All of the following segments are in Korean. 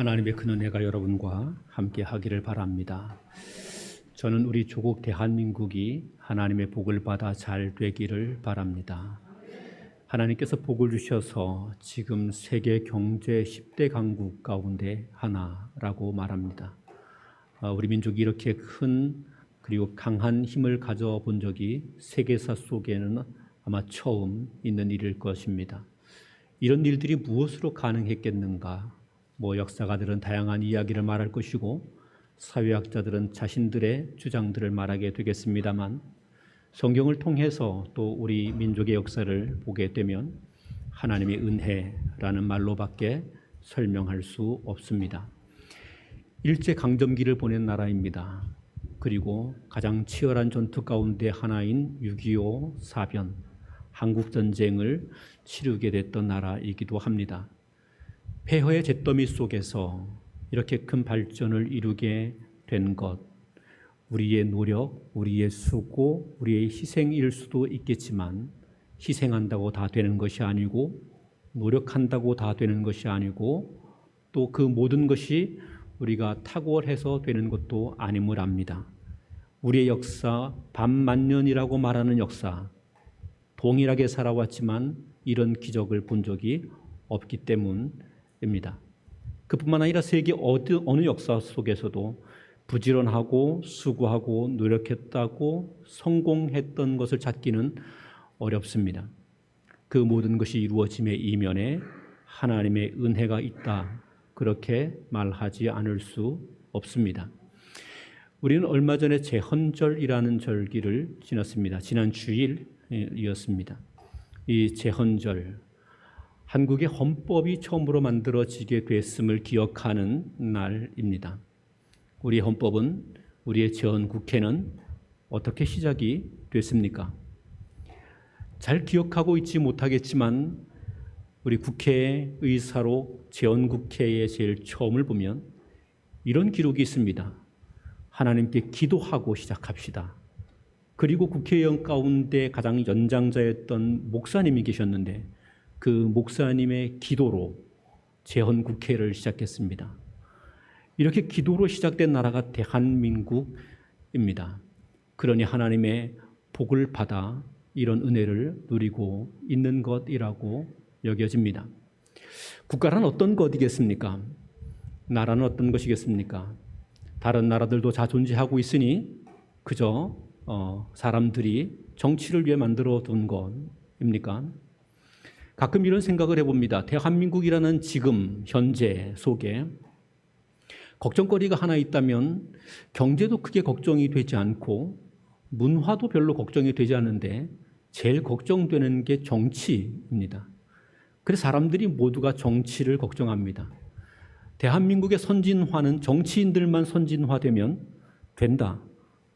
하나님의 큰 은혜가 여러분과 함께 하기를 바랍니다. 저는 우리 조국 대한민국이 하나님의 복을 받아 잘 되기를 바랍니다. 하나님께서 복을 주셔서 지금 세계 경제 10대 강국 가운데 하나라고 말합니다. 우리 민족이 이렇게 큰 그리고 강한 힘을 가져본 적이 세계사 속에는 아마 처음 있는 일일 것입니다. 이런 일들이 무엇으로 가능했겠는가? 역사가들은 다양한 이야기를 말할 것이고 사회학자들은 자신들의 주장들을 말하게 되겠습니다만 성경을 통해서 또 우리 민족의 역사를 보게 되면 하나님의 은혜라는 말로밖에 설명할 수 없습니다. 일제강점기를 보낸 나라입니다. 그리고 가장 치열한 전투 가운데 하나인 6.25 사변, 한국전쟁을 치르게 됐던 나라이기도 합니다. 폐허의 잿더미 속에서 이렇게 큰 발전을 이루게 된 것, 우리의 노력, 우리의 수고, 우리의 희생일 수도 있겠지만 희생한다고 다 되는 것이 아니고 노력한다고 다 되는 것이 아니고 또 그 모든 것이 우리가 탁월해서 되는 것도 아님을 압니다. 우리의 역사, 반만년이라고 말하는 역사, 동일하게 살아왔지만 이런 기적을 본 적이 없기 때문입니다. 그뿐만 아니라 세계 어느 역사 속에서도 부지런하고 수고하고 노력했다고 성공했던 것을 찾기는 어렵습니다. 그 모든 것이 이루어짐의 이면에 하나님의 은혜가 있다, 그렇게 말하지 않을 수 없습니다. 우리는 얼마 전에 제헌절이라는 절기를 지났습니다. 지난 주일이었습니다. 이 제헌절, 한국의 헌법이 처음으로 만들어지게 됐음을 기억하는 날입니다. 우리 헌법은, 우리의 제헌국회는 어떻게 시작이 됐습니까? 잘 기억하고 있지 못하겠지만 우리 국회의 의사로 제헌국회의 제일 처음을 보면 이런 기록이 있습니다. 하나님께 기도하고 시작합시다. 그리고 국회의원 가운데 가장 연장자였던 목사님이 계셨는데 그 목사님의 기도로 제헌국회를 시작했습니다. 이렇게 기도로 시작된 나라가 대한민국입니다. 그러니 하나님의 복을 받아 이런 은혜를 누리고 있는 것이라고 여겨집니다. 국가란 어떤 것이겠습니까? 나라는 어떤 것이겠습니까? 다른 나라들도 다 존재하고 있으니 그저 사람들이 정치를 위해 만들어 둔 것입니까? 가끔 이런 생각을 해봅니다. 대한민국이라는 지금 현재 속에 걱정거리가 하나 있다면 경제도 크게 걱정이 되지 않고 문화도 별로 걱정이 되지 않는데 제일 걱정되는 게 정치입니다. 그래서 사람들이 모두가 정치를 걱정합니다. 대한민국의 선진화는 정치인들만 선진화되면 된다,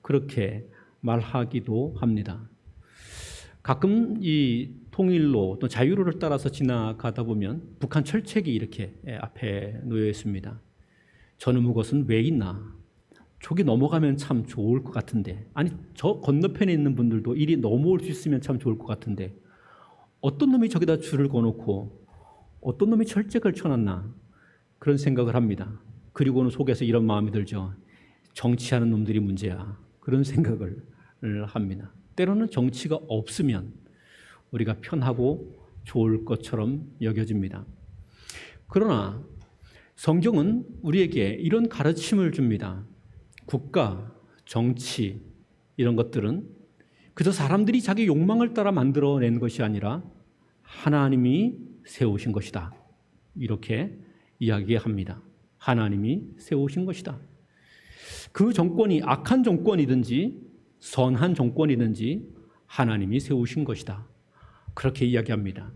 그렇게 말하기도 합니다. 가끔 이 통일로 또 자유로를 따라서 지나가다 보면 북한 철책이 이렇게 앞에 놓여 있습니다. 저놈의 것은 왜 있나? 저기 넘어가면 참 좋을 것 같은데, 아니 저 건너편에 있는 분들도 이리 넘어올 수 있으면 참 좋을 것 같은데 어떤 놈이 저기다 줄을 거놓고 어떤 놈이 철책을 쳐놨나, 그런 생각을 합니다. 그리고는 속에서 이런 마음이 들죠. 정치하는 놈들이 문제야, 그런 생각을 합니다. 때로는 정치가 없으면 우리가 편하고 좋을 것처럼 여겨집니다. 그러나 성경은 우리에게 이런 가르침을 줍니다. 국가, 정치 이런 것들은 그저 사람들이 자기 욕망을 따라 만들어낸 것이 아니라 하나님이 세우신 것이다, 이렇게 이야기합니다. 하나님이 세우신 것이다. 그 정권이 악한 정권이든지 선한 정권이든지 하나님이 세우신 것이다, 그렇게 이야기합니다.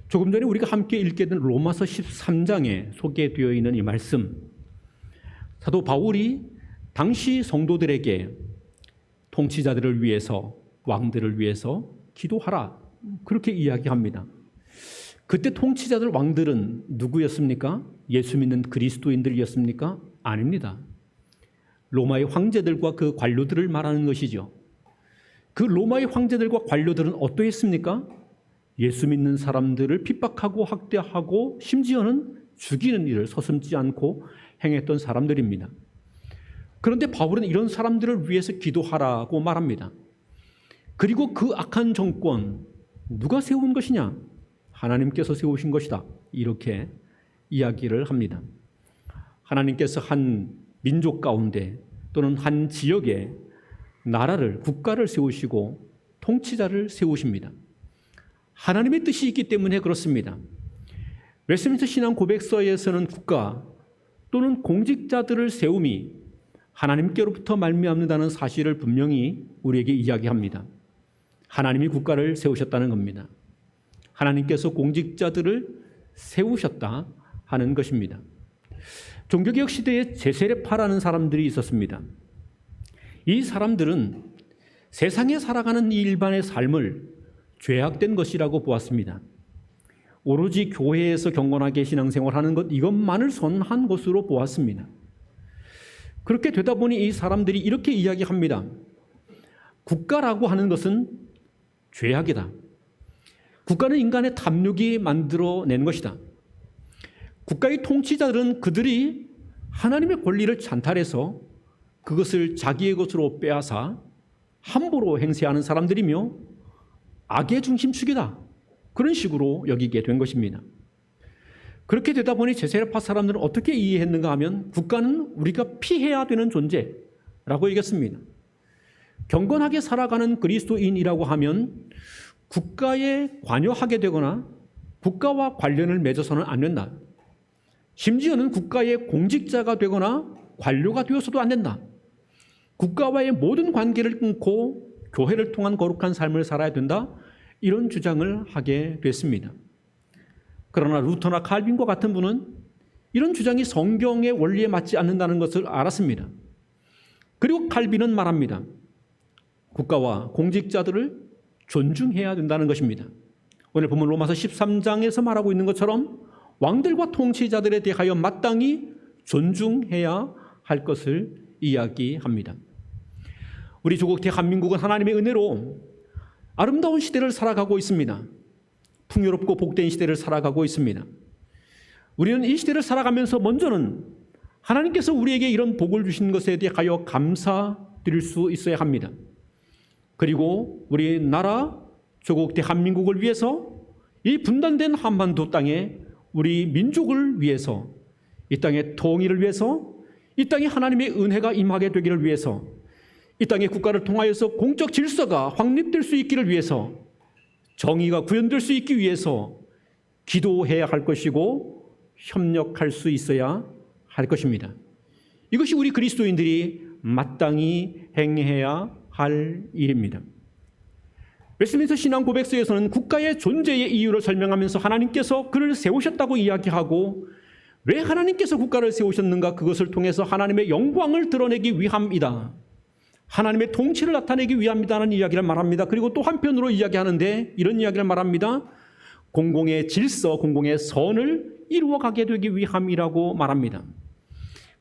조금 전에 우리가 함께 읽게 된 로마서 13장에 소개되어 있는 이 말씀, 사도 바울이 당시 성도들에게 통치자들을 위해서, 왕들을 위해서 기도하라, 그렇게 이야기합니다. 그때 통치자들, 왕들은 누구였습니까? 예수 믿는 그리스도인들이었습니까? 아닙니다. 로마의 황제들과 그 관료들을 말하는 것이죠. 그 로마의 황제들과 관료들은 어떠했습니까? 예수 믿는 사람들을 핍박하고 학대하고 심지어는 죽이는 일을 서슴지 않고 행했던 사람들입니다. 그런데 바울은 이런 사람들을 위해서 기도하라고 말합니다. 그리고 그 악한 정권 누가 세운 것이냐? 하나님께서 세우신 것이다. 이렇게 이야기를 합니다. 하나님께서 한 민족 가운데 또는 한 지역에 나라를, 국가를 세우시고 통치자를 세우십니다. 하나님의 뜻이 있기 때문에 그렇습니다. 웨스트민스터 신앙 고백서에서는 국가 또는 공직자들을 세움이 하나님께로부터 말미암는다는 사실을 분명히 우리에게 이야기합니다. 하나님이 국가를 세우셨다는 겁니다. 하나님께서 공직자들을 세우셨다 하는 것입니다. 종교개혁 시대에 제세례파라는 사람들이 있었습니다. 이 사람들은 세상에 살아가는 이 일반의 삶을 죄악된 것이라고 보았습니다. 오로지 교회에서 경건하게 신앙생활하는 것, 이것만을 선한 것으로 보았습니다. 그렇게 되다 보니 이 사람들이 이렇게 이야기합니다. 국가라고 하는 것은 죄악이다. 국가는 인간의 탐욕이 만들어낸 것이다. 국가의 통치자들은 그들이 하나님의 권리를 찬탈해서 그것을 자기의 것으로 빼앗아 함부로 행세하는 사람들이며 악의 중심축이다. 그런 식으로 여기게 된 것입니다. 그렇게 되다 보니 제세례파 사람들은 어떻게 이해했는가 하면 국가는 우리가 피해야 되는 존재라고 얘기했습니다. 경건하게 살아가는 그리스도인이라고 하면 국가에 관여하게 되거나 국가와 관련을 맺어서는 안 된다. 심지어는 국가의 공직자가 되거나 관료가 되어서도 안 된다. 국가와의 모든 관계를 끊고 교회를 통한 거룩한 삶을 살아야 된다. 이런 주장을 하게 됐습니다. 그러나 루터나 칼빈과 같은 분은 이런 주장이 성경의 원리에 맞지 않는다는 것을 알았습니다. 그리고 칼빈은 말합니다. 국가와 공직자들을 존중해야 된다는 것입니다. 오늘 본문 로마서 13장에서 말하고 있는 것처럼 왕들과 통치자들에 대하여 마땅히 존중해야 할 것을 이야기합니다. 우리 조국 대한민국은 하나님의 은혜로 아름다운 시대를 살아가고 있습니다. 풍요롭고 복된 시대를 살아가고 있습니다. 우리는 이 시대를 살아가면서 먼저는 하나님께서 우리에게 이런 복을 주신 것에 대하여 감사드릴 수 있어야 합니다. 그리고 우리 나라 조국 대한민국을 위해서 이 분단된 한반도 땅에 우리 민족을 위해서 이 땅의 통일을 위해서 이 땅에 하나님의 은혜가 임하게 되기를 위해서 이 땅의 국가를 통하여서 공적 질서가 확립될 수 있기를 위해서 정의가 구현될 수 있기 위해서 기도해야 할 것이고 협력할 수 있어야 할 것입니다. 이것이 우리 그리스도인들이 마땅히 행해야 할 일입니다. 웨스트민스터 신앙 고백서에서는 국가의 존재의 이유를 설명하면서 하나님께서 그를 세우셨다고 이야기하고 왜 하나님께서 국가를 세우셨는가 그것을 통해서 하나님의 영광을 드러내기 위함이다. 하나님의 통치를 나타내기 위함이다는 이야기를 말합니다. 그리고 또 한편으로 이야기하는데 이런 이야기를 말합니다. 공공의 질서, 공공의 선을 이루어가게 되기 위함이라고 말합니다.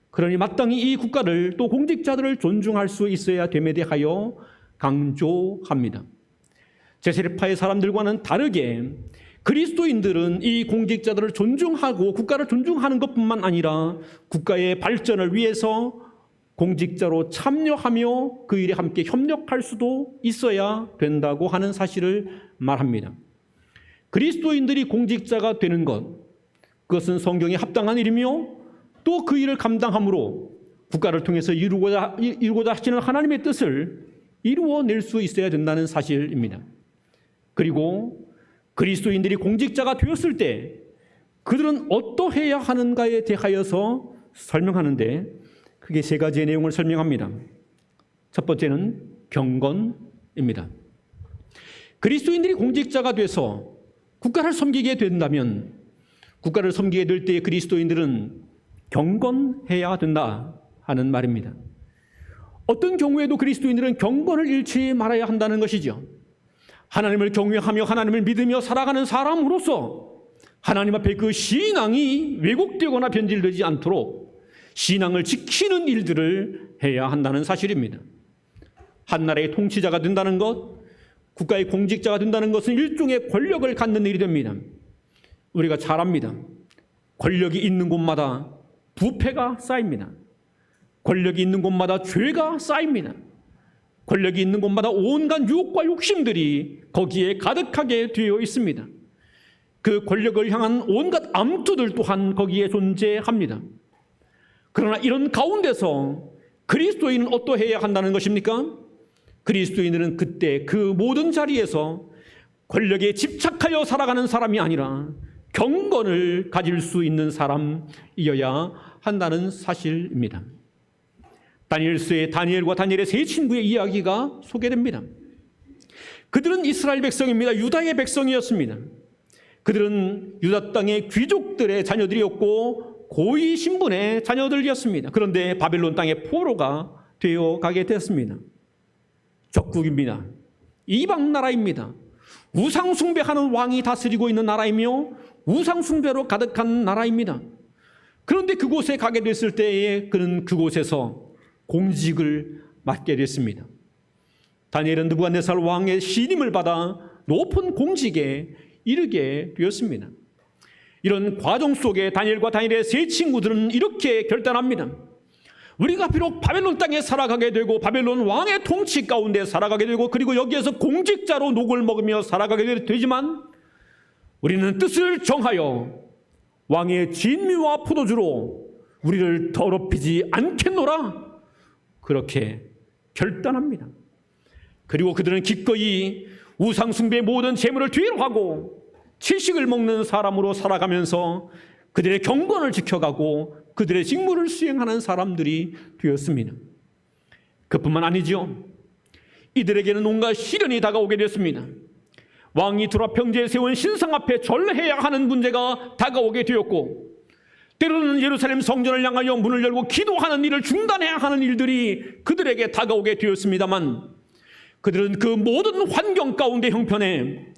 그러니 마땅히 이 국가를 또 공직자들을 존중할 수 있어야 됨에 대하여 강조합니다. 제세례파의 사람들과는 다르게 그리스도인들은 이 공직자들을 존중하고 국가를 존중하는 것뿐만 아니라 국가의 발전을 위해서 공직자로 참여하며 그 일에 함께 협력할 수도 있어야 된다고 하는 사실을 말합니다. 그리스도인들이 공직자가 되는 것, 그것은 성경에 합당한 일이며 또 그 일을 감당함으로 국가를 통해서 이루고자 하시는 하나님의 뜻을 이루어낼 수 있어야 된다는 사실입니다. 그리고 그리스도인들이 공직자가 되었을 때 그들은 어떠해야 하는가에 대하여서 설명하는데 크게 세 가지의 내용을 설명합니다. 첫 번째는 경건입니다. 그리스도인들이 공직자가 돼서 국가를 섬기게 된다면 국가를 섬기게 될 때 그리스도인들은 경건해야 된다 하는 말입니다. 어떤 경우에도 그리스도인들은 경건을 잃지 말아야 한다는 것이죠. 하나님을 경외하며 하나님을 믿으며 살아가는 사람으로서 하나님 앞에 그 신앙이 왜곡되거나 변질되지 않도록 신앙을 지키는 일들을 해야 한다는 사실입니다. 한 나라의 통치자가 된다는 것, 국가의 공직자가 된다는 것은 일종의 권력을 갖는 일이 됩니다. 우리가 잘 압니다. 권력이 있는 곳마다 부패가 쌓입니다. 권력이 있는 곳마다 죄가 쌓입니다. 권력이 있는 곳마다 온갖 유혹과 욕심들이 거기에 가득하게 되어 있습니다. 그 권력을 향한 온갖 암투들 또한 거기에 존재합니다. 그러나 이런 가운데서 그리스도인은 어떠해야 한다는 것입니까? 그리스도인들은 그때 그 모든 자리에서 권력에 집착하여 살아가는 사람이 아니라 경건을 가질 수 있는 사람이어야 한다는 사실입니다. 다니엘서의 다니엘과 다니엘의 세 친구의 이야기가 소개됩니다. 그들은 이스라엘 백성입니다. 유다의 백성이었습니다. 그들은 유다 땅의 귀족들의 자녀들이었고 고위 신분의 자녀들이었습니다. 그런데 바벨론 땅의 포로가 되어 가게 됐습니다. 적국입니다. 이방 나라입니다. 우상 숭배하는 왕이 다스리고 있는 나라이며 우상 숭배로 가득한 나라입니다. 그런데 그곳에 가게 됐을 때에 그는 그곳에서 공직을 맡게 됐습니다. 다니엘은 느부갓네살 왕의 신임을 받아 높은 공직에 이르게 되었습니다. 이런 과정 속에 다니엘과 다니엘의 세 친구들은 이렇게 결단합니다. 우리가 비록 바벨론 땅에 살아가게 되고 바벨론 왕의 통치 가운데 살아가게 되고 그리고 여기에서 공직자로 녹을 먹으며 살아가게 되지만 우리는 뜻을 정하여 왕의 진미와 포도주로 우리를 더럽히지 않겠노라, 그렇게 결단합니다. 그리고 그들은 기꺼이 우상숭배의 모든 재물을 뒤로 하고 채식을 먹는 사람으로 살아가면서 그들의 경건을 지켜가고 그들의 직무를 수행하는 사람들이 되었습니다. 그뿐만 아니죠. 이들에게는 온갖 시련이 다가오게 됐습니다. 왕이 들어와 평지에 세운 신상 앞에 절해야 하는 문제가 다가오게 되었고, 때로는 예루살렘 성전을 향하여 문을 열고 기도하는 일을 중단해야 하는 일들이 그들에게 다가오게 되었습니다만, 그들은 그 모든 환경 가운데 형편에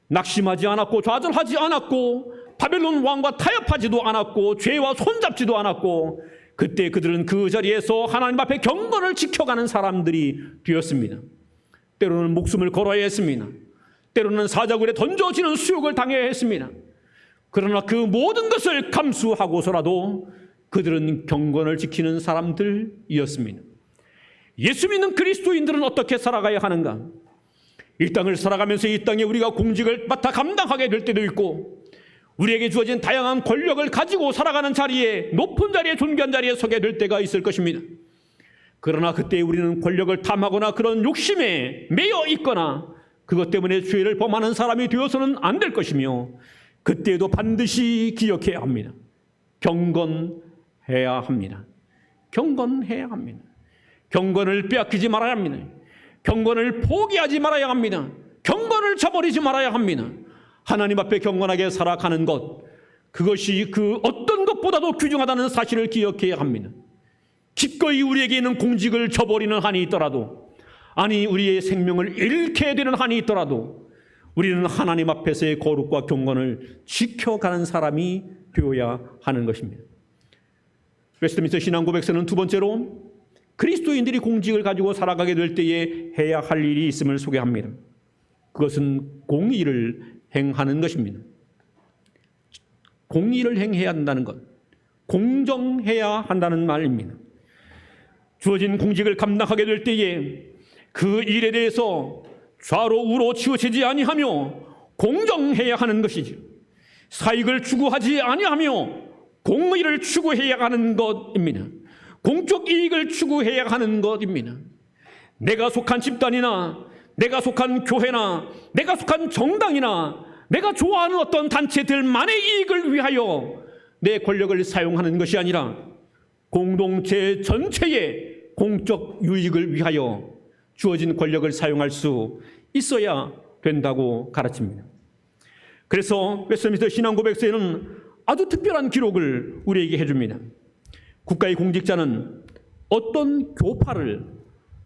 낙심하지 않았고 좌절하지 않았고 바벨론 왕과 타협하지도 않았고 죄와 손잡지도 않았고, 그때 그들은 그 자리에서 하나님 앞에 경건을 지켜가는 사람들이 되었습니다. 때로는 목숨을 걸어야 했습니다. 때로는 사자굴에 던져지는 수욕을 당해야 했습니다. 그러나 그 모든 것을 감수하고서라도 그들은 경건을 지키는 사람들이었습니다. 예수 믿는 그리스도인들은 어떻게 살아가야 하는가? 이 땅을 살아가면서 이 땅에 우리가 공직을 맡아 감당하게 될 때도 있고, 우리에게 주어진 다양한 권력을 가지고 살아가는 자리에, 높은 자리에, 존귀한 자리에 서게 될 때가 있을 것입니다. 그러나 그때 우리는 권력을 탐하거나 그런 욕심에 매여 있거나 그것 때문에 죄를 범하는 사람이 되어서는 안 될 것이며, 그때에도 반드시 기억해야 합니다. 경건해야 합니다. 경건해야 합니다. 경건을 빼앗기지 말아야 합니다. 경건을 포기하지 말아야 합니다. 경건을 저버리지 말아야 합니다. 하나님 앞에 경건하게 살아가는 것, 그것이 그 어떤 것보다도 귀중하다는 사실을 기억해야 합니다. 기꺼이 우리에게 있는 공직을 저버리는 한이 있더라도, 아니 우리의 생명을 잃게 되는 한이 있더라도 우리는 하나님 앞에서의 거룩과 경건을 지켜가는 사람이 되어야 하는 것입니다. 웨스트민스터 신앙고백서는 두 번째로 그리스도인들이 공직을 가지고 살아가게 될 때에 해야 할 일이 있음을 소개합니다. 그것은 공의를 행하는 것입니다. 공의를 행해야 한다는 것, 공정해야 한다는 말입니다. 주어진 공직을 감당하게 될 때에 그 일에 대해서 좌로 우로 치우치지 아니하며 공정해야 하는 것이죠. 사익을 추구하지 아니하며 공의를 추구해야 하는 것입니다. 공적 이익을 추구해야 하는 것입니다. 내가 속한 집단이나 내가 속한 교회나 내가 속한 정당이나 내가 좋아하는 어떤 단체들만의 이익을 위하여 내 권력을 사용하는 것이 아니라 공동체 전체의 공적 유익을 위하여 주어진 권력을 사용할 수 있어야 된다고 가르칩니다. 그래서 웨스트민스터 신앙고백서에는 아주 특별한 기록을 우리에게 해줍니다. 국가의 공직자는 어떤 교파를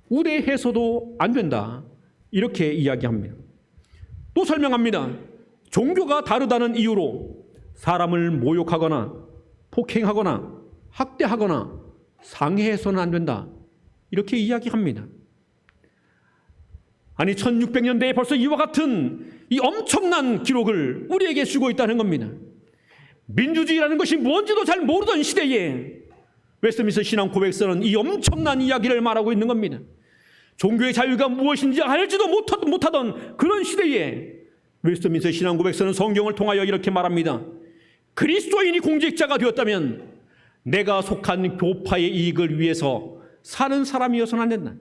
우대해서도 안 된다, 이렇게 이야기합니다. 또 설명합니다. 종교가 다르다는 이유로 사람을 모욕하거나 폭행하거나 학대하거나 상해해서는 안 된다, 이렇게 이야기합니다. 아니 1600년대에 벌써 이와 같은 이 엄청난 기록을 우리에게 주고 있다는 겁니다. 민주주의라는 것이 뭔지도 잘 모르던 시대에 웨스트민스터 신앙 고백서는 이 엄청난 이야기를 말하고 있는 겁니다. 종교의 자유가 무엇인지 알지도 못하던 그런 시대에 웨스트민스터 신앙 고백서는 성경을 통하여 이렇게 말합니다. 그리스도인이 공직자가 되었다면 내가 속한 교파의 이익을 위해서 사는 사람이어서는 안 된다.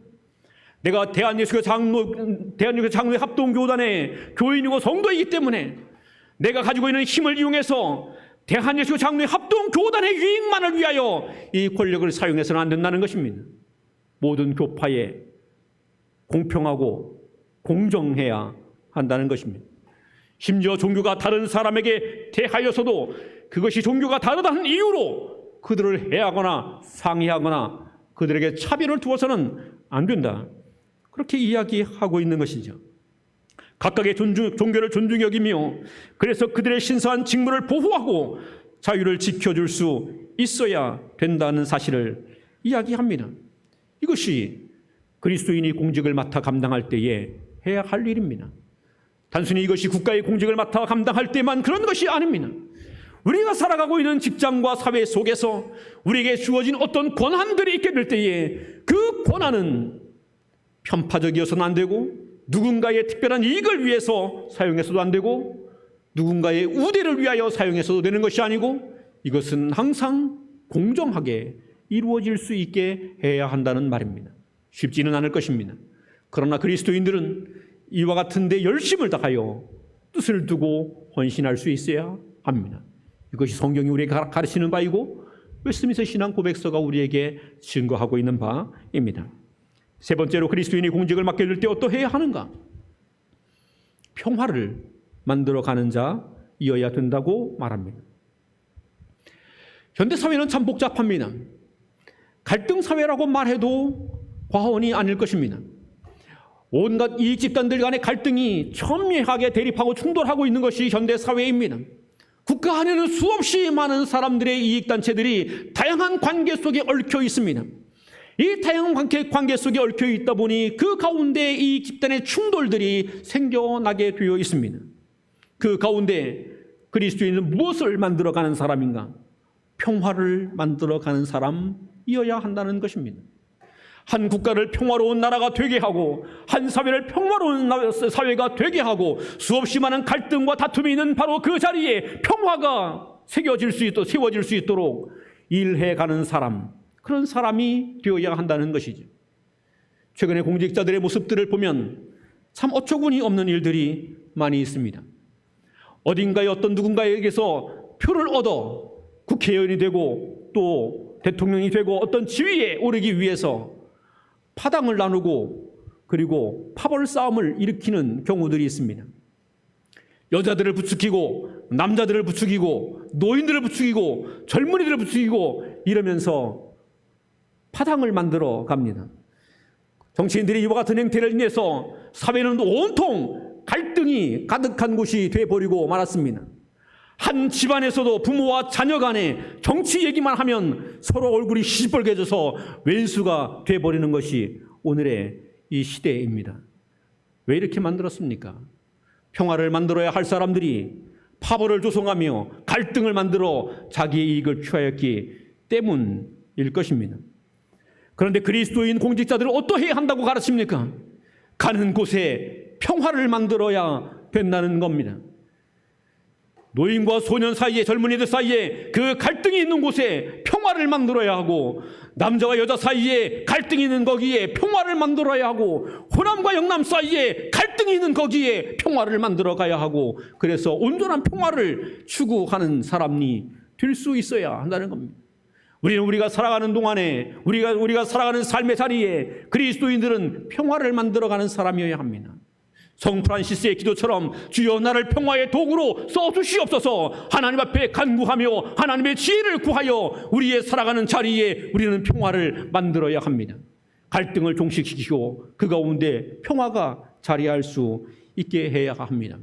내가 대한예수교 장로회 합동교단의 교인이고 성도이기 때문에 내가 가지고 있는 힘을 이용해서 대한예수교 장로회 합동교단의 유익만을 위하여 이 권력을 사용해서는 안 된다는 것입니다. 모든 교파에 공평하고 공정해야 한다는 것입니다. 심지어 종교가 다른 사람에게 대하여서도 그것이 종교가 다르다는 이유로 그들을 해하거나 상해하거나 그들에게 차별을 두어서는 안 된다. 그렇게 이야기하고 있는 것이죠. 각각의 종교를 존중히 여기며 그래서 그들의 신성한 직무를 보호하고 자유를 지켜줄 수 있어야 된다는 사실을 이야기합니다. 이것이 그리스도인이 공직을 맡아 감당할 때에 해야 할 일입니다. 단순히 이것이 국가의 공직을 맡아 감당할 때만 그런 것이 아닙니다. 우리가 살아가고 있는 직장과 사회 속에서 우리에게 주어진 어떤 권한들이 있게 될 때에 그 권한은 편파적이어서는 안 되고 누군가의 특별한 이익을 위해서 사용해서도 안 되고 누군가의 우대를 위하여 사용해서도 되는 것이 아니고 이것은 항상 공정하게 이루어질 수 있게 해야 한다는 말입니다. 쉽지는 않을 것입니다. 그러나 그리스도인들은 이와 같은 데 열심을 다하여 뜻을 두고 헌신할 수 있어야 합니다. 이것이 성경이 우리에게 가르치는 바이고 웨스트민스터 신앙 고백서가 우리에게 증거하고 있는 바입니다. 세 번째로 그리스도인이 공직을 맡게 될 때 어떠해야 하는가? 평화를 만들어가는 자이어야 된다고 말합니다. 현대사회는 참 복잡합니다. 갈등사회라고 말해도 과언이 아닐 것입니다. 온갖 이익집단들 간의 갈등이 첨예하게 대립하고 충돌하고 있는 것이 현대사회입니다. 국가 안에는 수없이 많은 사람들의 이익단체들이 다양한 관계 속에 얽혀 있습니다. 이 다양한 관계 속에 얽혀 있다 보니 그 가운데 이 집단의 충돌들이 생겨나게 되어 있습니다. 그 가운데 그리스도인은 무엇을 만들어가는 사람인가? 평화를 만들어가는 사람이어야 한다는 것입니다. 한 국가를 평화로운 나라가 되게 하고 한 사회를 평화로운 사회가 되게 하고 수없이 많은 갈등과 다툼이 있는 바로 그 자리에 평화가 세워질 수 있도록 일해가는 사람, 그런 사람이 되어야 한다는 것이죠. 최근에 공직자들의 모습들을 보면 참 어처구니 없는 일들이 많이 있습니다. 어딘가에 어떤 누군가에게서 표를 얻어 국회의원이 되고 또 대통령이 되고 어떤 지위에 오르기 위해서 파당을 나누고 그리고 파벌 싸움을 일으키는 경우들이 있습니다. 여자들을 부추기고 남자들을 부추기고 노인들을 부추기고 젊은이들을 부추기고 이러면서 파당을 만들어 갑니다. 정치인들이 이와 같은 행태를 인해서 사회는 온통 갈등이 가득한 곳이 되어버리고 말았습니다. 한 집안에서도 부모와 자녀 간에 정치 얘기만 하면 서로 얼굴이 시뻘개져서 왼수가 되어버리는 것이 오늘의 이 시대입니다. 왜 이렇게 만들었습니까? 평화를 만들어야 할 사람들이 파벌을 조성하며 갈등을 만들어 자기의 이익을 취하였기 때문일 것입니다. 그런데 그리스도인 공직자들을 어떠해야 한다고 가르칩니까? 가는 곳에 평화를 만들어야 된다는 겁니다. 노인과 소년 사이에, 젊은이들 사이에 그 갈등이 있는 곳에 평화를 만들어야 하고 남자와 여자 사이에 갈등이 있는 거기에 평화를 만들어야 하고 호남과 영남 사이에 갈등이 있는 거기에 평화를 만들어 가야 하고 그래서 온전한 평화를 추구하는 사람이 될 수 있어야 한다는 겁니다. 우리가 살아가는 동안에 우리가 살아가는 삶의 자리에 그리스도인들은 평화를 만들어가는 사람이어야 합니다. 성 프란시스의 기도처럼 주여 나를 평화의 도구로 써주시옵소서 하나님 앞에 간구하며 하나님의 지혜를 구하여 우리의 살아가는 자리에 우리는 평화를 만들어야 합니다. 갈등을 종식시키고 그 가운데 평화가 자리할 수 있게 해야 합니다.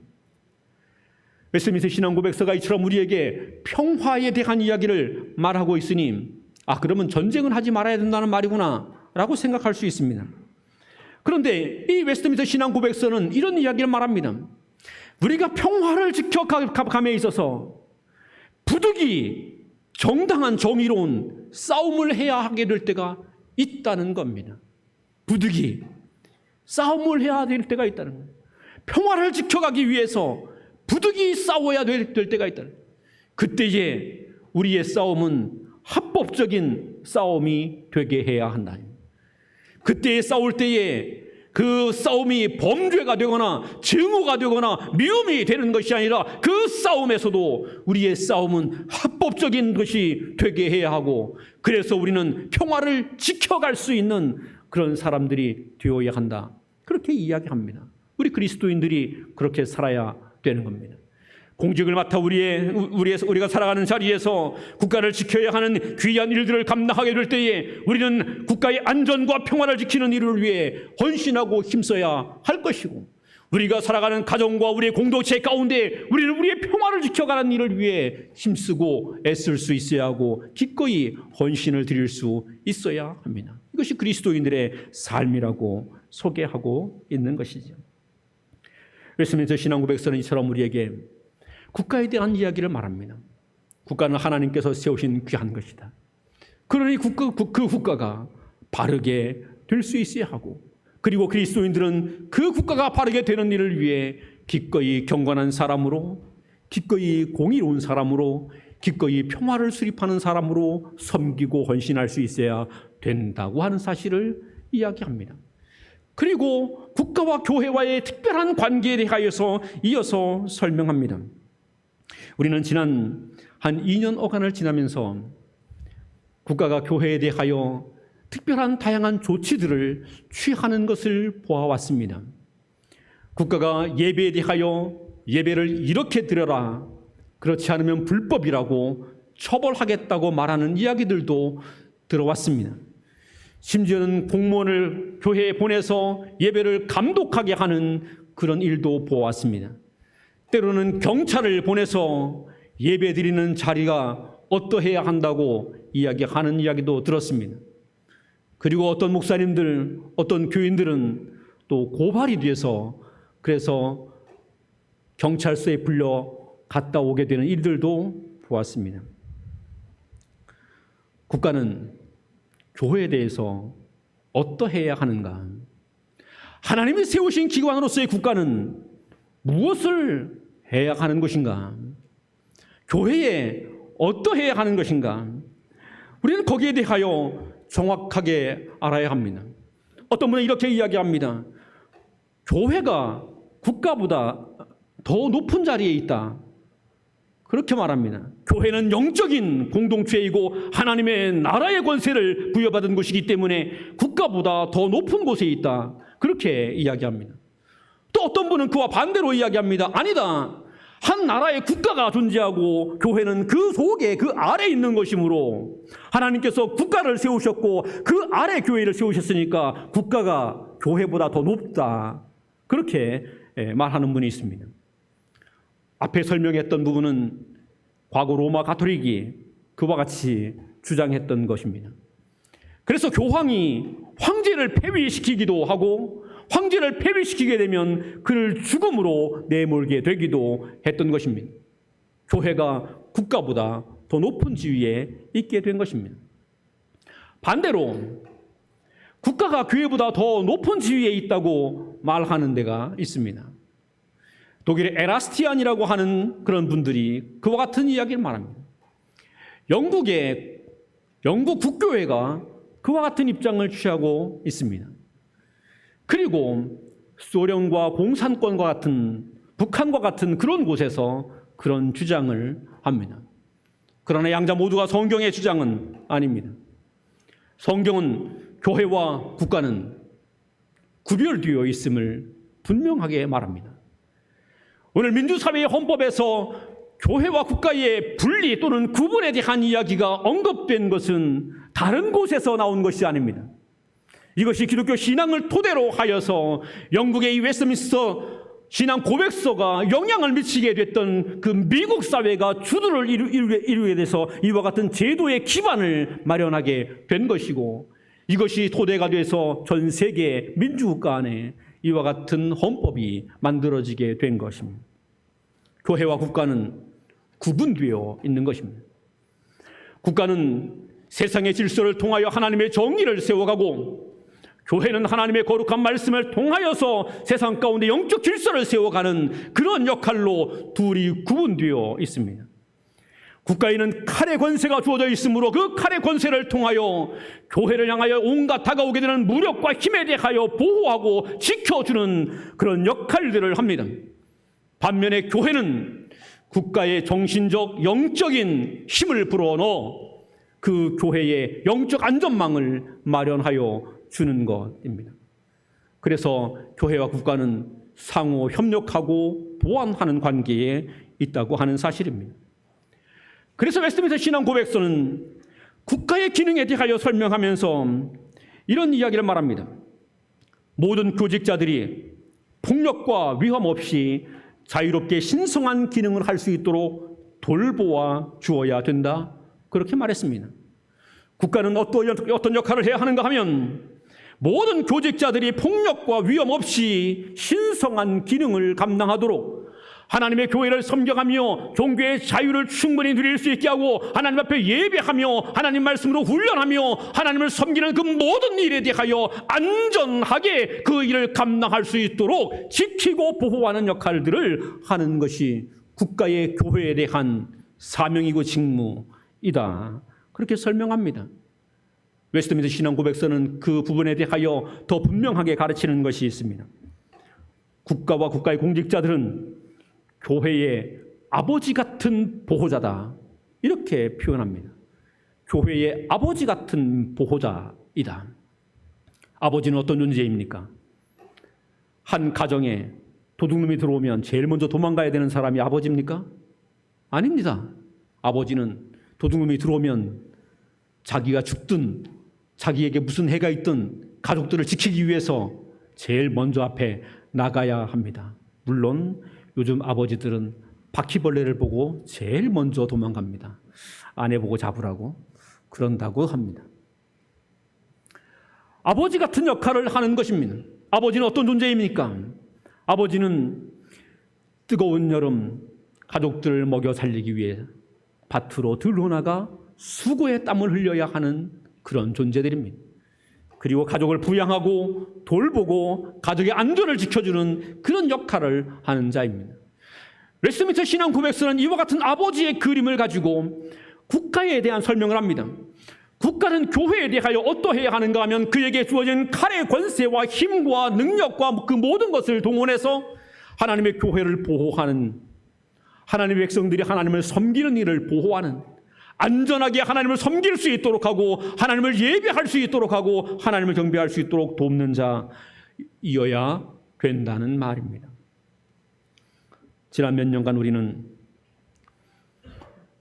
웨스트민스터 신앙 고백서가 이처럼 우리에게 평화에 대한 이야기를 말하고 있으니 그러면 전쟁은 하지 말아야 된다는 말이구나 라고 생각할 수 있습니다. 그런데 이 웨스트민스터 신앙 고백서는 이런 이야기를 말합니다. 우리가 평화를 지켜감에 있어서 부득이 정당한 정의로운 싸움을 해야 하게 될 때가 있다는 겁니다. 부득이 싸움을 해야 될 때가 있다는 거예요. 평화를 지켜가기 위해서 부득이 싸워야 될 때가 있다는 거예요. 그때에 우리의 싸움은 합법적인 싸움이 되게 해야 한다. 그때에 싸울 때에 그 싸움이 범죄가 되거나 증오가 되거나 미움이 되는 것이 아니라 그 싸움에서도 우리의 싸움은 합법적인 것이 되게 해야 하고, 그래서 우리는 평화를 지켜갈 수 있는 그런 사람들이 되어야 한다. 그렇게 이야기합니다. 우리 그리스도인들이 그렇게 살아야 되는 겁니다. 공직을 맡아 우리가 살아가는 자리에서 국가를 지켜야 하는 귀한 일들을 감당하게 될 때에 우리는 국가의 안전과 평화를 지키는 일을 위해 헌신하고 힘써야 할 것이고, 우리가 살아가는 가정과 우리의 공동체 가운데 우리는 우리의 평화를 지켜가는 일을 위해 힘쓰고 애쓸 수 있어야 하고 기꺼이 헌신을 드릴 수 있어야 합니다. 이것이 그리스도인들의 삶이라고 소개하고 있는 것이죠. 그렇습니다. 신앙 고백서는 이처럼 우리에게 국가에 대한 이야기를 말합니다. 국가는 하나님께서 세우신 귀한 것이다. 그러니 그 국가가 바르게 될 수 있어야 하고, 그리고 그리스도인들은 그 국가가 바르게 되는 일을 위해 기꺼이 경건한 사람으로, 기꺼이 공의로운 사람으로, 기꺼이 평화를 수립하는 사람으로 섬기고 헌신할 수 있어야 된다고 하는 사실을 이야기합니다. 그리고 국가와 교회와의 특별한 관계에 대하여서 이어서 설명합니다. 우리는 지난 한 2년 어간을 지나면서 국가가 교회에 대하여 특별한 다양한 조치들을 취하는 것을 보아왔습니다. 국가가 예배에 대하여 예배를 이렇게 드려라, 그렇지 않으면 불법이라고 처벌하겠다고 말하는 이야기들도 들어왔습니다. 심지어는 공무원을 교회에 보내서 예배를 감독하게 하는 그런 일도 보았습니다. 때로는 경찰을 보내서 예배 드리는 자리가 어떠해야 한다고 이야기하는 이야기도 들었습니다. 그리고 어떤 목사님들, 어떤 교인들은 또 고발이 돼서 그래서 경찰서에 불려 갔다 오게 되는 일들도 보았습니다. 국가는 교회에 대해서 어떠해야 하는가? 하나님이 세우신 기관으로서의 국가는 무엇을 해야 하는 것인가? 교회에 어떠해야 하는 것인가? 우리는 거기에 대하여 정확하게 알아야 합니다. 어떤 분은 이렇게 이야기합니다. 교회가 국가보다 더 높은 자리에 있다. 그렇게 말합니다. 교회는 영적인 공동체이고 하나님의 나라의 권세를 부여받은 곳이기 때문에 국가보다 더 높은 곳에 있다. 그렇게 이야기합니다. 또 어떤 분은 그와 반대로 이야기합니다. 아니다. 한 나라의 국가가 존재하고 교회는 그 속에 그 아래에 있는 것이므로 하나님께서 국가를 세우셨고 그 아래 교회를 세우셨으니까 국가가 교회보다 더 높다. 그렇게 말하는 분이 있습니다. 앞에 설명했던 부분은 과거 로마 가톨릭이 그와 같이 주장했던 것입니다. 그래서 교황이 황제를 폐위시키기도 하고 황제를 폐위시키게 되면 그를 죽음으로 내몰게 되기도 했던 것입니다. 교회가 국가보다 더 높은 지위에 있게 된 것입니다. 반대로 국가가 교회보다 더 높은 지위에 있다고 말하는 데가 있습니다. 독일의 에라스티안이라고 하는 그런 분들이 그와 같은 이야기를 말합니다. 영국 국교회가 그와 같은 입장을 취하고 있습니다. 그리고 소련과 공산권과 같은 북한과 같은 그런 곳에서 그런 주장을 합니다. 그러나 양자 모두가 성경의 주장은 아닙니다. 성경은 교회와 국가는 구별되어 있음을 분명하게 말합니다. 오늘 민주사회의 헌법에서 교회와 국가의 분리 또는 구분에 대한 이야기가 언급된 것은 다른 곳에서 나온 것이 아닙니다. 이것이 기독교 신앙을 토대로 하여서 영국의 이 웨스트민스터 신앙 고백서가 영향을 미치게 됐던 그 미국 사회가 주도를 이루게 돼서 이와 같은 제도의 기반을 마련하게 된 것이고, 이것이 토대가 돼서 전 세계 민주국가 안에 이와 같은 헌법이 만들어지게 된 것입니다. 교회와 국가는 구분되어 있는 것입니다. 국가는 세상의 질서를 통하여 하나님의 정의를 세워가고, 교회는 하나님의 거룩한 말씀을 통하여서 세상 가운데 영적 질서를 세워가는 그런 역할로 둘이 구분되어 있습니다. 국가에는 칼의 권세가 주어져 있으므로 그 칼의 권세를 통하여 교회를 향하여 온갖 다가오게 되는 무력과 힘에 대하여 보호하고 지켜주는 그런 역할들을 합니다. 반면에 교회는 국가의 정신적, 영적인 힘을 불어넣어 그 교회의 영적 안전망을 마련하여 주는 것입니다. 그래서 교회와 국가는 상호 협력하고 보완하는 관계에 있다고 하는 사실입니다. 그래서 웨스트민스터 신앙 고백서는 국가의 기능에 대하여 설명하면서 이런 이야기를 말합니다. 모든 교직자들이 폭력과 위험 없이 자유롭게 신성한 기능을 할 수 있도록 돌보아 주어야 된다. 그렇게 말했습니다. 국가는 어떤 역할을 해야 하는가 하면 모든 교직자들이 폭력과 위험 없이 신성한 기능을 감당하도록 하나님의 교회를 섬겨가며 종교의 자유를 충분히 누릴 수 있게 하고 하나님 앞에 예배하며 하나님 말씀으로 훈련하며 하나님을 섬기는 그 모든 일에 대하여 안전하게 그 일을 감당할 수 있도록 지키고 보호하는 역할들을 하는 것이 국가의 교회에 대한 사명이고 직무이다. 그렇게 설명합니다. 웨스트민스터 신앙 고백서는 그 부분에 대하여 더 분명하게 가르치는 것이 있습니다. 국가와 국가의 공직자들은 교회의 아버지 같은 보호자다. 이렇게 표현합니다. 교회의 아버지 같은 보호자이다. 아버지는 어떤 존재입니까? 한 가정에 도둑놈이 들어오면 제일 먼저 도망가야 되는 사람이 아버지입니까? 아닙니다. 아버지는 도둑놈이 들어오면 자기가 죽든 자기에게 무슨 해가 있든 가족들을 지키기 위해서 제일 먼저 앞에 나가야 합니다. 물론 요즘 아버지들은 바퀴벌레를 보고 제일 먼저 도망갑니다. 아내 보고 잡으라고 그런다고 합니다. 아버지 같은 역할을 하는 것입니다. 아버지는 어떤 존재입니까? 아버지는 뜨거운 여름 가족들을 먹여 살리기 위해 밭으로 들러나가 수고의 땀을 흘려야 하는 그런 존재들입니다. 그리고 가족을 부양하고 돌보고 가족의 안전을 지켜주는 그런 역할을 하는 자입니다. 웨스트민스터 신앙 고백서는 이와 같은 아버지의 그림을 가지고 국가에 대한 설명을 합니다. 국가는 교회에 대하여 어떠해야 하는가 하면 그에게 주어진 칼의 권세와 힘과 능력과 그 모든 것을 동원해서 하나님의 교회를 보호하는, 하나님의 백성들이 하나님을 섬기는 일을 보호하는, 안전하게 하나님을 섬길 수 있도록 하고 하나님을 예배할 수 있도록 하고 하나님을 경배할 수 있도록 돕는 자이어야 된다는 말입니다. 지난 몇 년간 우리는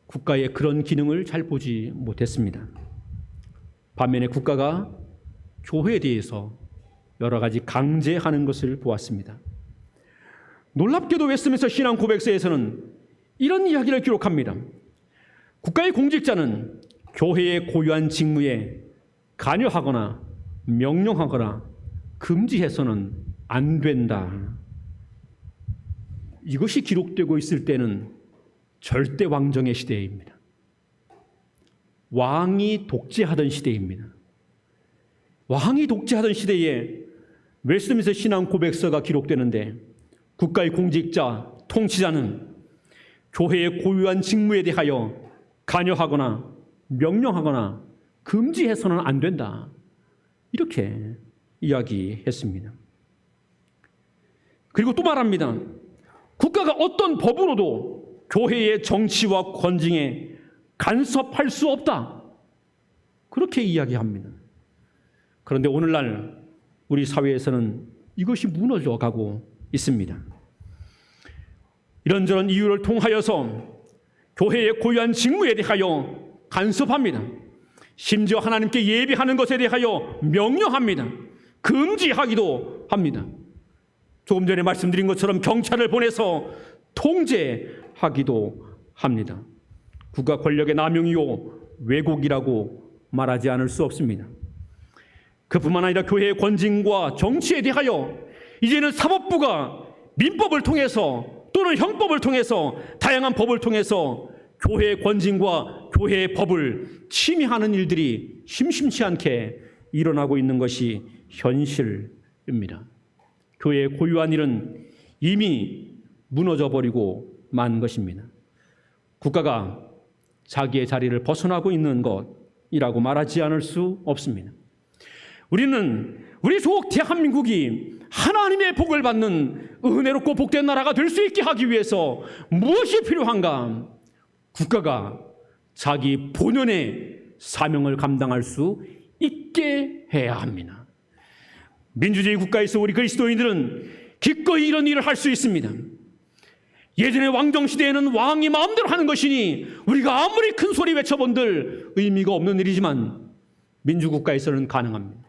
국가의 그런 기능을 잘 보지 못했습니다. 반면에 국가가 교회에 대해서 여러 가지 강제하는 것을 보았습니다. 놀랍게도 웨스트민스터 신앙 고백서에서는 이런 이야기를 기록합니다. 국가의 공직자는 교회의 고유한 직무에 관여하거나 명령하거나 금지해서는 안 된다. 이것이 기록되고 있을 때는 절대 왕정의 시대입니다. 왕이 독재하던 시대입니다. 왕이 독재하던 시대에 웨스트민스터 신앙 고백서가 기록되는데 국가의 공직자, 통치자는 교회의 고유한 직무에 대하여 관여하거나 명령하거나 금지해서는 안 된다. 이렇게 이야기했습니다. 그리고 또 말합니다. 국가가 어떤 법으로도 교회의 정치와 권징에 간섭할 수 없다. 그렇게 이야기합니다. 그런데 오늘날 우리 사회에서는 이것이 무너져 가고 있습니다. 이런저런 이유를 통하여서 교회의 고유한 직무에 대하여 간섭합니다. 심지어 하나님께 예배하는 것에 대하여 명령합니다. 금지하기도 합니다. 조금 전에 말씀드린 것처럼 경찰을 보내서 통제하기도 합니다. 국가 권력의 남용이요 왜곡이라고 말하지 않을 수 없습니다. 그뿐만 아니라 교회의 권징과 정치에 대하여 이제는 사법부가 민법을 통해서 또는 형법을 통해서 다양한 법을 통해서 교회의 권징과 교회의 법을 침해하는 일들이 심심치 않게 일어나고 있는 것이 현실입니다. 교회의 고유한 일은 이미 무너져 버리고 만 것입니다. 국가가 자기의 자리를 벗어나고 있는 것이라고 말하지 않을 수 없습니다. 우리는 우리 조국 대한민국이 하나님의 복을 받는 은혜롭고 복된 나라가 될 수 있게 하기 위해서 무엇이 필요한가? 국가가 자기 본연의 사명을 감당할 수 있게 해야 합니다. 민주주의 국가에서 우리 그리스도인들은 기꺼이 이런 일을 할 수 있습니다. 예전의 왕정시대에는 왕이 마음대로 하는 것이니 우리가 아무리 큰 소리 외쳐본들 의미가 없는 일이지만 민주국가에서는 가능합니다.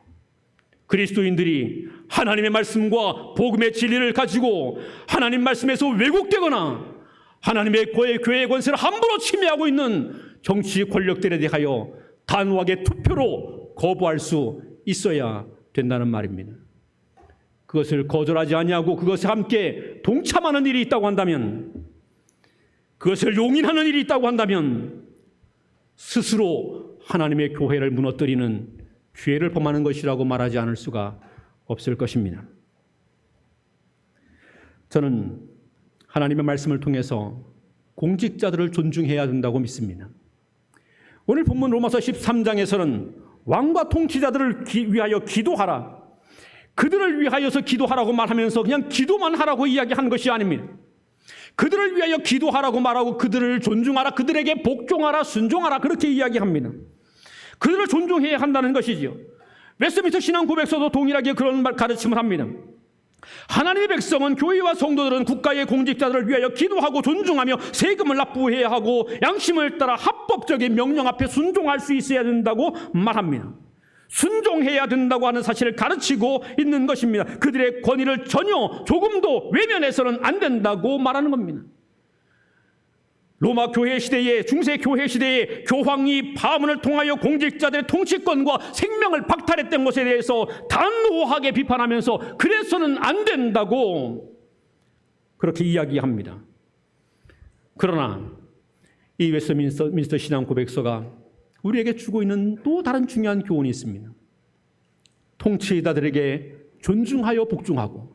그리스도인들이 하나님의 말씀과 복음의 진리를 가지고 하나님 말씀에서 왜곡되거나 하나님의 교회의 권세를 함부로 침해하고 있는 정치 권력들에 대하여 단호하게 투표로 거부할 수 있어야 된다는 말입니다. 그것을 거절하지 아니하고 그것에 함께 동참하는 일이 있다고 한다면, 그것을 용인하는 일이 있다고 한다면 스스로 하나님의 교회를 무너뜨리는 죄를 범하는 것이라고 말하지 않을 수가 없을 것입니다. 저는 하나님의 말씀을 통해서 공직자들을 존중해야 된다고 믿습니다. 오늘 본문 로마서 13장에서는 왕과 통치자들을 위하여 기도하라, 그들을 위하여서 기도하라고 말하면서 그냥 기도만 하라고 이야기하는 것이 아닙니다. 그들을 위하여 기도하라고 말하고 그들을 존중하라, 그들에게 복종하라, 순종하라, 그렇게 이야기합니다. 그들을 존중해야 한다는 것이지요. 웨스트민스터 신앙 고백서도 동일하게 그런 가르침을 합니다. 하나님의 백성은, 교회와 성도들은 국가의 공직자들을 위하여 기도하고 존중하며 세금을 납부해야 하고 양심을 따라 합법적인 명령 앞에 순종할 수 있어야 된다고 말합니다. 순종해야 된다고 하는 사실을 가르치고 있는 것입니다. 그들의 권위를 전혀 조금도 외면해서는 안 된다고 말하는 겁니다. 로마 교회 시대에, 중세 교회 시대에 교황이 파문을 통하여 공직자들의 통치권과 생명을 박탈했던 것에 대해서 단호하게 비판하면서 그래서는 안 된다고 그렇게 이야기합니다. 그러나 이 웨스트민스터 신앙 고백서가 우리에게 주고 있는 또 다른 중요한 교훈이 있습니다. 통치자들에게 존중하여 복종하고,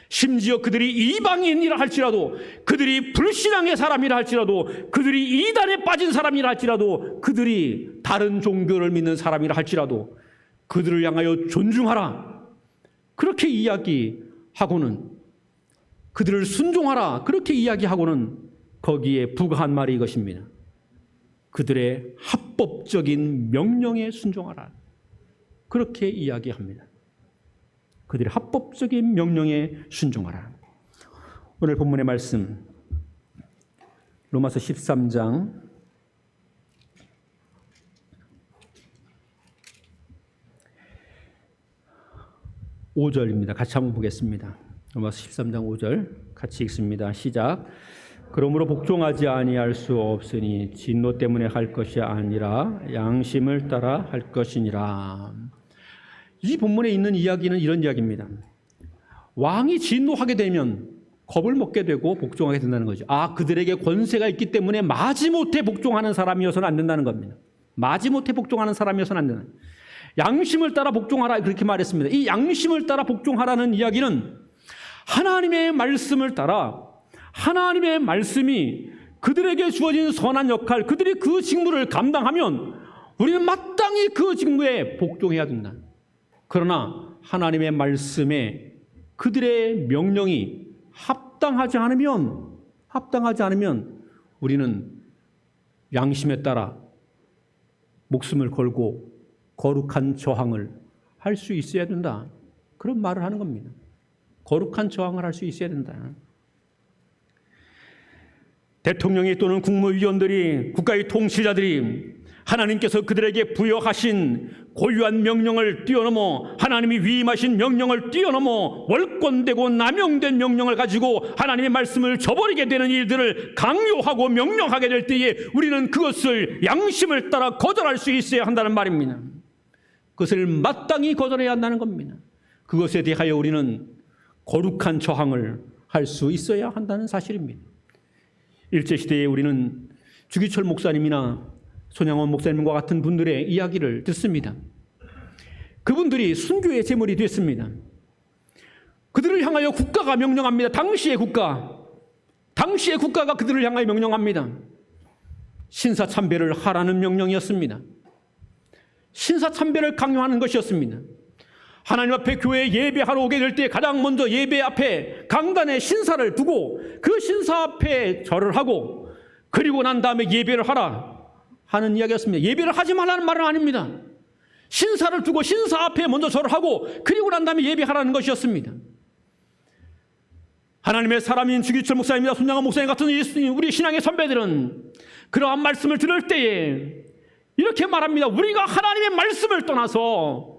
심지어 그들이 이방인이라 할지라도, 그들이 불신앙의 사람이라 할지라도, 그들이 이단에 빠진 사람이라 할지라도, 그들이 다른 종교를 믿는 사람이라 할지라도 그들을 향하여 존중하라, 그렇게 이야기하고는, 그들을 순종하라, 그렇게 이야기하고는 거기에 부과한 말이 이것입니다. 그들의 합법적인 명령에 순종하라, 그렇게 이야기합니다. 그들의 합법적인 명령에 순종하라. 오늘 본문의 말씀 로마서 13장 5절입니다. 같이 한번 보겠습니다. 로마서 13장 5절 같이 읽습니다. 시작. 그러므로 복종하지 아니할 수 없으니 진노 때문에 할 것이 아니라 양심을 따라 할 것이니라. 이 본문에 있는 이야기는 이런 이야기입니다. 왕이 진노하게 되면 겁을 먹게 되고 복종하게 된다는 거죠. 그들에게 권세가 있기 때문에 마지못해 복종하는 사람이어서는 안 된다는 겁니다. 마지못해 복종하는 사람이어서는 안 된다. 양심을 따라 복종하라, 그렇게 말했습니다. 이 양심을 따라 복종하라는 이야기는 하나님의 말씀을 따라, 하나님의 말씀이 그들에게 주어진 선한 역할, 그들이 그 직무를 감당하면 우리는 마땅히 그 직무에 복종해야 된다. 그러나 하나님의 말씀에 그들의 명령이 합당하지 않으면 우리는 양심에 따라 목숨을 걸고 거룩한 저항을 할 수 있어야 된다. 그런 말을 하는 겁니다. 거룩한 저항을 할 수 있어야 된다. 대통령이 또는 국무위원들이, 국가의 통치자들이 하나님께서 그들에게 부여하신 고유한 명령을 뛰어넘어, 하나님이 위임하신 명령을 뛰어넘어 월권되고 남용된 명령을 가지고 하나님의 말씀을 저버리게 되는 일들을 강요하고 명령하게 될 때에 우리는 그것을 양심을 따라 거절할 수 있어야 한다는 말입니다. 그것을 마땅히 거절해야 한다는 겁니다. 그것에 대하여 우리는 거룩한 저항을 할 수 있어야 한다는 사실입니다. 일제시대에 우리는 주기철 목사님이나 손양원 목사님과 같은 분들의 이야기를 듣습니다. 그분들이 순교의 제물이 됐습니다. 그들을 향하여 국가가 명령합니다. 당시의 국가가 그들을 향하여 명령합니다. 신사참배를 하라는 명령이었습니다. 신사참배를 강요하는 것이었습니다. 하나님 앞에 교회에 예배하러 오게 될 때 가장 먼저 예배 앞에 강단에 신사를 두고 그 신사 앞에 절을 하고 그리고 난 다음에 예배를 하라 하는 이야기였습니다. 예배를 하지 말라는 말은 아닙니다. 신사를 두고 신사 앞에 먼저 절을 하고 그리고 난 다음에 예배하라는 것이었습니다. 하나님의 사람인 주기철 목사님이나 손양원 목사님 같은 우리 신앙의 선배들은 그러한 말씀을 들을 때에 이렇게 말합니다. 우리가 하나님의 말씀을 떠나서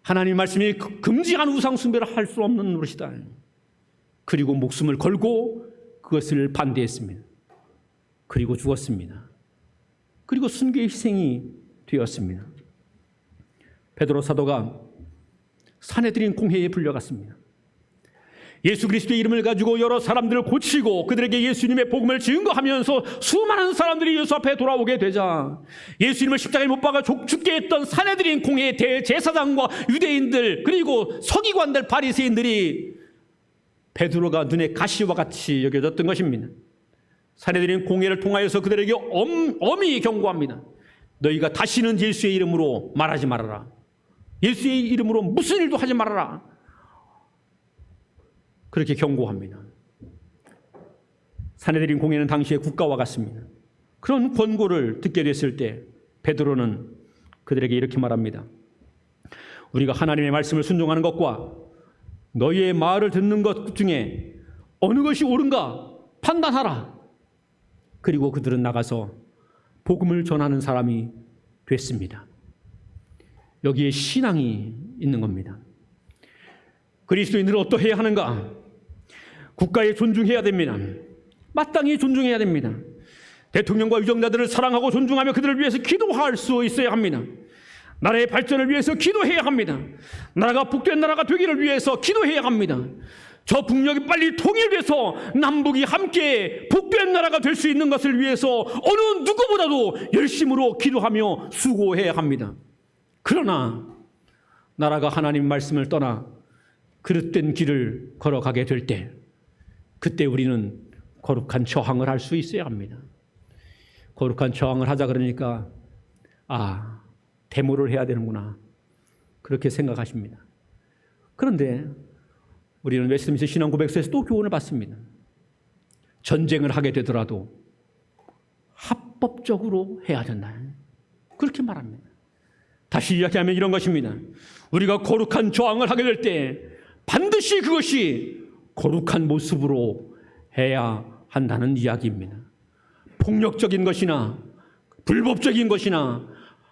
하나님의 말씀이 금지한 우상 숭배를 할 수 없는 노릇이다. 그리고 목숨을 걸고 그것을 반대했습니다. 그리고 죽었습니다. 그리고 순교의 희생이 되었습니다. 베드로 사도가 사내들인 공회에 불려갔습니다. 예수 그리스도의 이름을 가지고 여러 사람들을 고치고 그들에게 예수님의 복음을 증거하면서 수많은 사람들이 예수 앞에 돌아오게 되자 예수님을 십자가에 못 박아 죽게 했던 사내들인 공회의 대제사장과 유대인들 그리고 서기관들 바리새인들이 베드로가 눈에 가시와 같이 여겨졌던 것입니다. 사내들인 공회를 통하여서 그들에게 엄히 경고합니다. 너희가 다시는 예수의 이름으로 말하지 말아라. 예수의 이름으로 무슨 일도 하지 말아라. 그렇게 경고합니다. 사내들인 공회는 당시의 국가와 같습니다. 그런 권고를 듣게 됐을 때 베드로는 그들에게 이렇게 말합니다. 우리가 하나님의 말씀을 순종하는 것과 너희의 말을 듣는 것 중에 어느 것이 옳은가 판단하라. 그리고 그들은 나가서 복음을 전하는 사람이 됐습니다. 여기에 신앙이 있는 겁니다. 그리스도인들은 어떠해야 하는가? 국가에 존중해야 됩니다. 마땅히 존중해야 됩니다. 대통령과 유정자들을 사랑하고 존중하며 그들을 위해서 기도할 수 있어야 합니다. 나라의 발전을 위해서 기도해야 합니다. 나라가 복된 나라가 되기를 위해서 기도해야 합니다. 저 북녘이 빨리 통일돼서 남북이 함께 복된 나라가 될 수 있는 것을 위해서 어느 누구보다도 열심으로 기도하며 수고해야 합니다. 그러나 나라가 하나님 말씀을 떠나 그릇된 길을 걸어가게 될 때 그때 우리는 거룩한 저항을 할 수 있어야 합니다. 거룩한 저항을 하자 그러니까 데모를 해야 되는구나 그렇게 생각하십니다. 그런데 우리는 웨스트민스터 신앙 고백서에서 또 교훈을 받습니다. 전쟁을 하게 되더라도 합법적으로 해야 된다 그렇게 말합니다. 다시 이야기하면 이런 것입니다. 우리가 거룩한 저항을 하게 될 때 반드시 그것이 거룩한 모습으로 해야 한다는 이야기입니다. 폭력적인 것이나 불법적인 것이나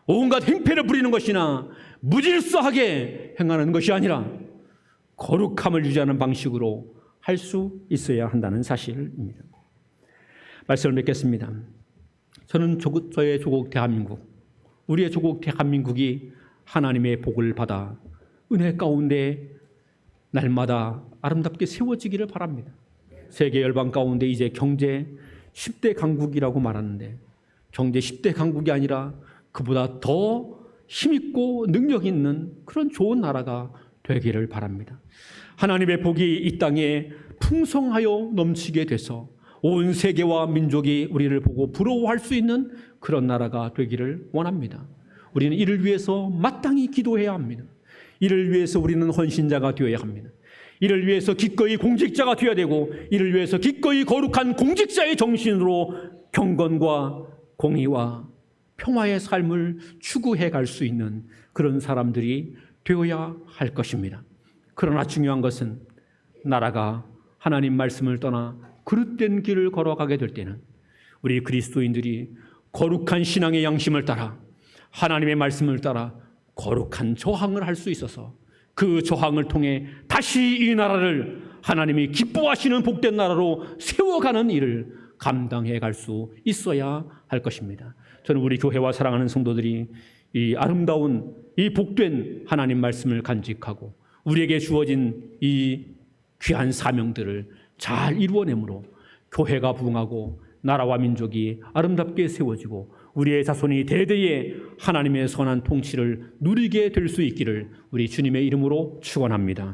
온갖 행패를 부리는 것이나 무질서하게 행하는 것이 아니라 거룩함을 유지하는 방식으로 할 수 있어야 한다는 사실입니다. 말씀을 맺겠습니다. 저는 저의 조국 대한민국, 우리의 조국 대한민국이 하나님의 복을 받아 은혜 가운데 날마다 아름답게 세워지기를 바랍니다. 세계 열방 가운데 이제 경제 10대 강국이라고 말하는데 경제 10대 강국이 아니라 그보다 더 힘있고 능력 있는 그런 좋은 나라가 되기를 바랍니다. 하나님의 복이 이 땅에 풍성하여 넘치게 돼서 온 세계와 민족이 우리를 보고 부러워할 수 있는 그런 나라가 되기를 원합니다. 우리는 이를 위해서 마땅히 기도해야 합니다. 이를 위해서 우리는 헌신자가 되어야 합니다. 이를 위해서 기꺼이 공직자가 되어야 되고 이를 위해서 기꺼이 거룩한 공직자의 정신으로 경건과 공의와 평화의 삶을 추구해 갈 수 있는 그런 사람들이 되어야 할 것입니다. 그러나 중요한 것은 나라가 하나님 말씀을 떠나 그릇된 길을 걸어가게 될 때는 우리 그리스도인들이 거룩한 신앙의 양심을 따라 하나님의 말씀을 따라 거룩한 저항을 할 수 있어서 그 저항을 통해 다시 이 나라를 하나님이 기뻐하시는 복된 나라로 세워가는 일을 감당해 갈 수 있어야 할 것입니다. 저는 우리 교회와 사랑하는 성도들이 이 아름다운 이 복된 하나님 말씀을 간직하고 우리에게 주어진 이 귀한 사명들을 잘 이루어내므로 교회가 부흥하고 나라와 민족이 아름답게 세워지고 우리의 자손이 대대에 하나님의 선한 통치를 누리게 될 수 있기를 우리 주님의 이름으로 축원합니다.